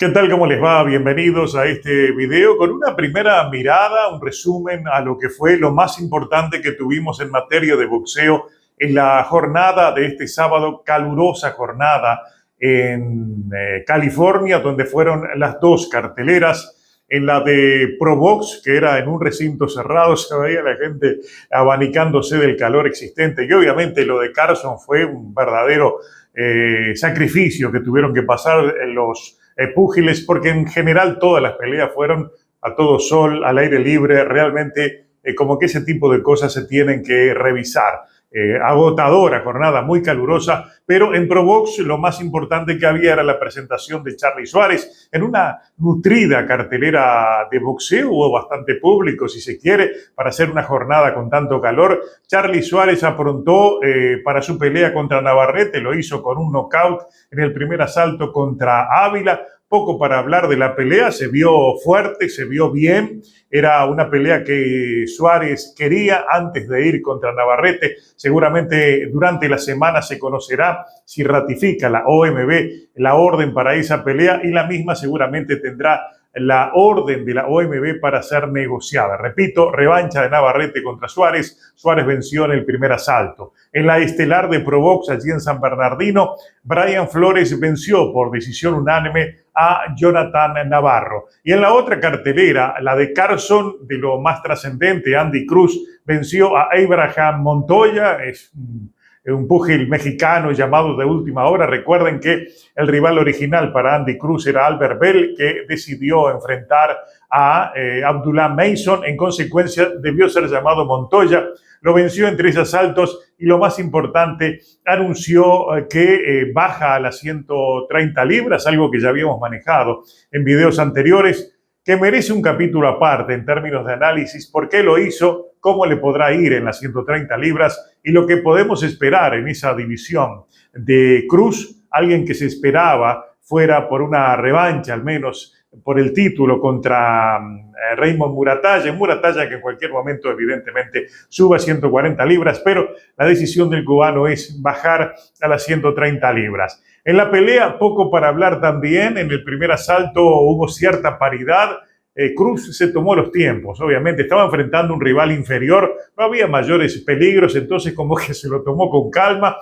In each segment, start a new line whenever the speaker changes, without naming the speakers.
¿Qué tal? ¿Cómo les va? Bienvenidos a este video con una primera mirada, un resumen a lo que fue lo más importante que tuvimos en materia de boxeo en la jornada de este sábado, calurosa jornada en California, donde fueron las dos carteleras. En la de Pro Box, que era en un recinto cerrado, se veía la gente abanicándose del calor existente. Y obviamente lo de Carson fue un verdadero sacrificio que tuvieron que pasar en los púgiles, porque en general todas las peleas fueron a todo sol, al aire libre, realmente como que ese tipo de cosas se tienen que revisar. Agotadora jornada, muy calurosa, pero en Pro Box lo más importante que había era la presentación de Charly Suárez en una nutrida cartelera de boxeo. Hubo bastante público, si se quiere, para hacer una jornada con tanto calor. Charly Suárez aprontó para su pelea contra Navarrete, lo hizo con un knockout en el primer asalto contra Ávila. Poco para hablar de la pelea, se vio fuerte, se vio bien. Era una pelea que Suárez quería antes de ir contra Navarrete. Seguramente durante la semana se conocerá si ratifica la OMB la orden para esa pelea, y la misma seguramente tendrá la orden de la OMB para ser negociada. Repito, revancha de Navarrete contra Suárez. Suárez venció en el primer asalto. En la estelar de Pro Box, allí en San Bernardino, Brian Flores venció por decisión unánime a Jonathan Navarro. Y en la otra cartelera, la de Carson, de lo más trascendente, Andy Cruz venció a Abraham Montoya. Es un púgil mexicano llamado de última hora. Recuerden que el rival original para Andy Cruz era Albert Bell, que decidió enfrentar a Abdullah Mason. En consecuencia, debió ser llamado Montoya. Lo venció en 3 asaltos y, lo más importante, anunció que baja a las 130 libras, algo que ya habíamos manejado en videos anteriores, que merece un capítulo aparte en términos de análisis. ¿Por qué lo hizo? ¿Cómo le podrá ir en las 130 libras? Y lo que podemos esperar en esa división de Cruz, alguien que se esperaba fuera por una revancha, al menos por el título, contra Raymond Muratalla. Muratalla que en cualquier momento evidentemente suba a 140 libras, pero la decisión del cubano es bajar a las 130 libras. En la pelea, poco para hablar también. En el primer asalto hubo cierta paridad. Cruz se tomó los tiempos, obviamente estaba enfrentando un rival inferior, no había mayores peligros, entonces como que se lo tomó con calma,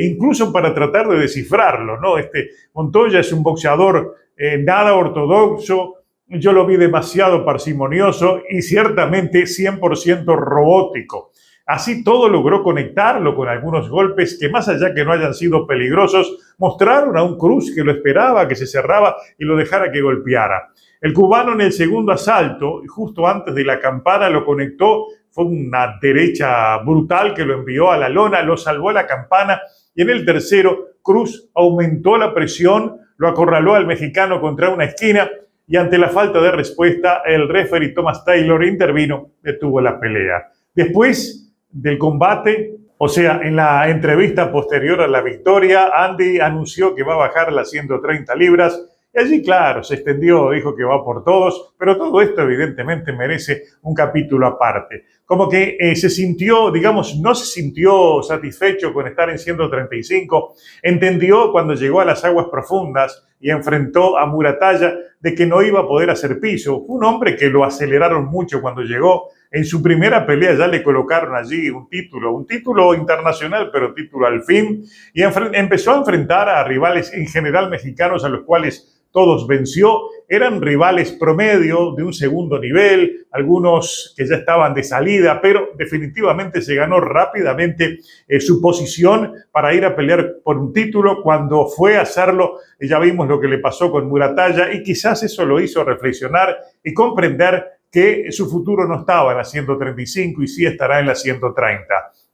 incluso para tratar de descifrarlo, ¿no? Montoya es un boxeador nada ortodoxo. Yo lo vi demasiado parsimonioso y ciertamente 100% robótico. Así todo logró conectarlo con algunos golpes que, más allá que no hayan sido peligrosos, mostraron a un Cruz que lo esperaba, que se cerraba y lo dejara que golpeara. El cubano en el segundo asalto, justo antes de la campana, lo conectó. Fue una derecha brutal que lo envió a la lona, lo salvó a la campana. Y en el tercero, Cruz aumentó la presión, lo acorraló al mexicano contra una esquina, y ante la falta de respuesta, el referee Thomas Taylor intervino, detuvo la pelea. Después del combate, o sea, en la entrevista posterior a la victoria, Andy anunció que va a bajar las 130 libras. Y allí, claro, se extendió, dijo que va por todos, pero todo esto evidentemente merece un capítulo aparte. Como que se sintió, digamos, no se sintió satisfecho con estar en 135, entendió cuando llegó a las aguas profundas y enfrentó a Muratalla de que no iba a poder hacer piso. Fue un hombre que lo aceleraron mucho cuando llegó. En su primera pelea ya le colocaron allí un título internacional, pero título al fin, y empezó a enfrentar a rivales en general mexicanos a los cuales todos venció. Eran rivales promedio de un segundo nivel, algunos que ya estaban de salida, pero definitivamente se ganó rápidamente su posición para ir a pelear por un título. Cuando fue a hacerlo, ya vimos lo que le pasó con Muratalla, y quizás eso lo hizo reflexionar y comprender que su futuro no estaba en la 135 y sí estará en la 130.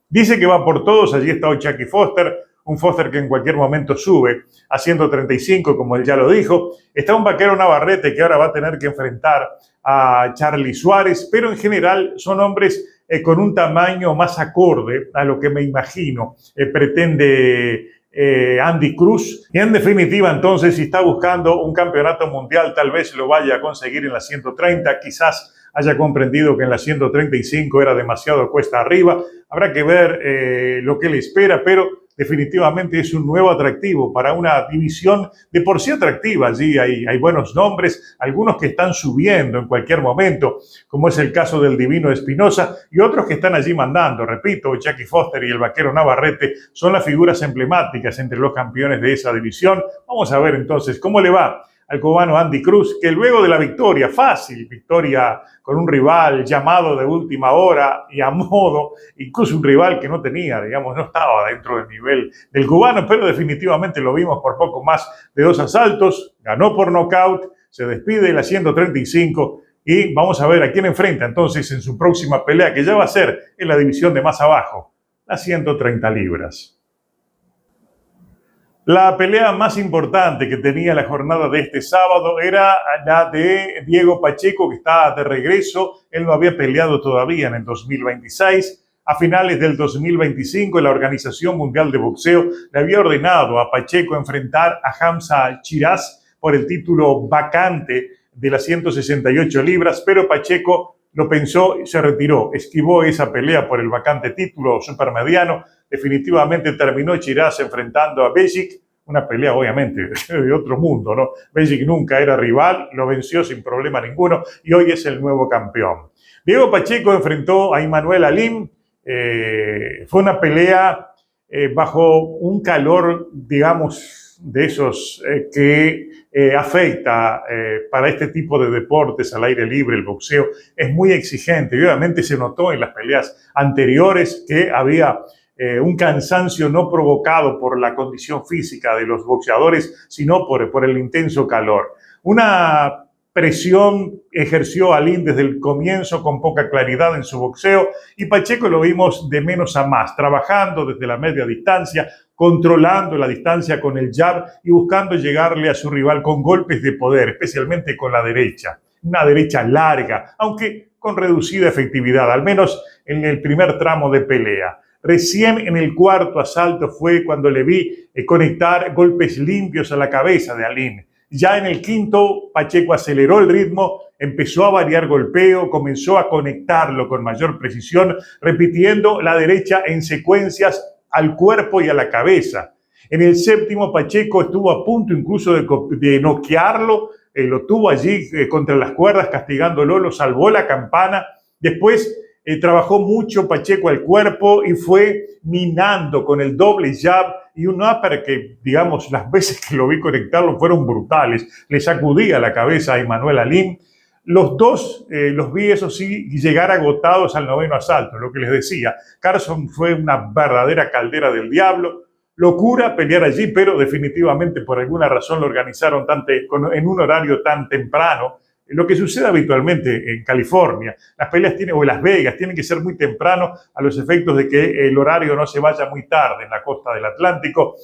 Dice que va por todos. Allí está hoy Chucky Foster, un Foster que en cualquier momento sube a 135, como él ya lo dijo. Está un vaquero Navarrete que ahora va a tener que enfrentar a Charly Suárez, pero en general son hombres con un tamaño más acorde a lo que me imagino pretende Andy Cruz. Y en definitiva, entonces, si está buscando un campeonato mundial, tal vez lo vaya a conseguir en la 130, quizás haya comprendido que en la 135 era demasiado cuesta arriba. Habrá que ver lo que le espera, pero definitivamente es un nuevo atractivo para una división de por sí atractiva. Allí hay buenos nombres, algunos que están subiendo en cualquier momento, como es el caso del Divino Espinosa, y otros que están allí mandando. Repito, Jackie Foster y el Vaquero Navarrete son las figuras emblemáticas entre los campeones de esa división. Vamos a ver entonces cómo le va al cubano Andy Cruz, que luego de la victoria, fácil victoria con un rival llamado de última hora y a modo, incluso un rival que no tenía, digamos, no estaba dentro del nivel del cubano, pero definitivamente lo vimos por poco más de 2 asaltos, ganó por nocaut, se despide de la 135 y vamos a ver a quién enfrenta entonces en su próxima pelea, que ya va a ser en la división de más abajo, las 130 libras. La pelea más importante que tenía la jornada de este sábado era la de Diego Pacheco, que está de regreso. Él no había peleado todavía en el 2026. A finales del 2025, la Organización Mundial de Boxeo le había ordenado a Pacheco enfrentar a Hamza Chiraz por el título vacante de las 168 libras, pero Pacheco lo pensó y se retiró. Esquivó esa pelea por el vacante título supermediano. Definitivamente terminó Chiraz enfrentando a Bejic, una pelea obviamente de otro mundo, ¿no? Bejic nunca era rival, lo venció sin problema ninguno y hoy es el nuevo campeón. Diego Pacheco enfrentó a Immanuel Alim. Fue una pelea bajo un calor, digamos, de esos que afecta para este tipo de deportes al aire libre. El boxeo es muy exigente y obviamente se notó en las peleas anteriores que había un cansancio no provocado por la condición física de los boxeadores, sino por el intenso calor. Una presión ejerció Alim desde el comienzo con poca claridad en su boxeo y Pacheco lo vimos de menos a más, trabajando desde la media distancia, controlando la distancia con el jab y buscando llegarle a su rival con golpes de poder, especialmente con la derecha. Una derecha larga, aunque con reducida efectividad, al menos en el primer tramo de pelea. Recién en el cuarto asalto fue cuando le vi conectar golpes limpios a la cabeza de Alim. Ya en el quinto, Pacheco aceleró el ritmo, empezó a variar golpeo, comenzó a conectarlo con mayor precisión, repitiendo la derecha en secuencias al cuerpo y a la cabeza. En el séptimo, Pacheco estuvo a punto incluso de noquearlo, lo tuvo allí contra las cuerdas, castigándolo, lo salvó la campana. Después trabajó mucho Pacheco al cuerpo y fue minando con el doble jab y un upper que, digamos, las veces que lo vi conectarlo fueron brutales. Le sacudía la cabeza a Immanuel Alim. Los dos los vi, eso sí, llegar agotados al noveno asalto. Lo que les decía, Carson fue una verdadera caldera del diablo. Locura pelear allí, pero definitivamente por alguna razón lo organizaron en un horario tan temprano. Lo que sucede habitualmente en California, las peleas o en Las Vegas tienen que ser muy temprano a los efectos de que el horario no se vaya muy tarde en la costa del Atlántico.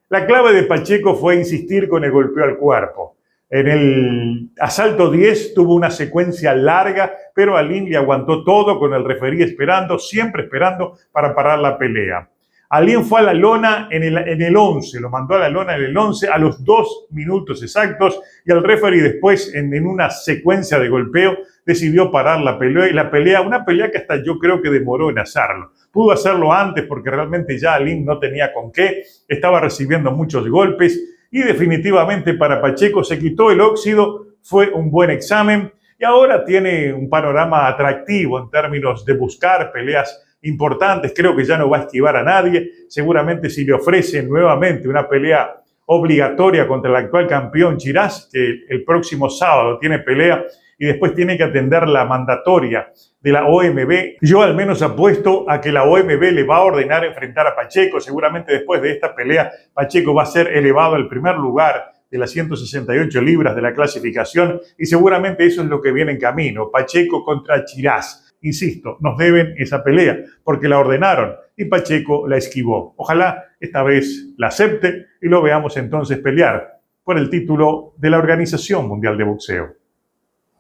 La clave de Pacheco fue insistir con el golpeo al cuerpo. En el asalto 10 tuvo una secuencia larga, pero Alim le aguantó todo con el referí esperando, siempre esperando para parar la pelea. Alim fue a la lona en el 11, lo mandó a la lona en el 11 a los 2 minutos exactos y el referee después en una secuencia de golpeo decidió parar la pelea, una pelea que hasta yo creo que demoró en hacerlo. Pudo hacerlo antes porque realmente ya Alim no tenía con qué, estaba recibiendo muchos golpes y definitivamente para Pacheco se quitó el óxido, fue un buen examen y ahora tiene un panorama atractivo en términos de buscar peleas importantes. Creo que ya no va a esquivar a nadie. Seguramente si le ofrecen nuevamente una pelea obligatoria contra el actual campeón Chiraz, que el próximo sábado tiene pelea y después tiene que atender la mandatoria de la OMB. Yo al menos apuesto a que la OMB le va a ordenar enfrentar a Pacheco. Seguramente después de esta pelea Pacheco va a ser elevado al primer lugar de las 168 libras de la clasificación y seguramente eso es lo que viene en camino. Pacheco contra Chiraz. Insisto, nos deben esa pelea porque la ordenaron y Pacheco la esquivó. Ojalá esta vez la acepte y lo veamos entonces pelear por el título de la Organización Mundial de Boxeo.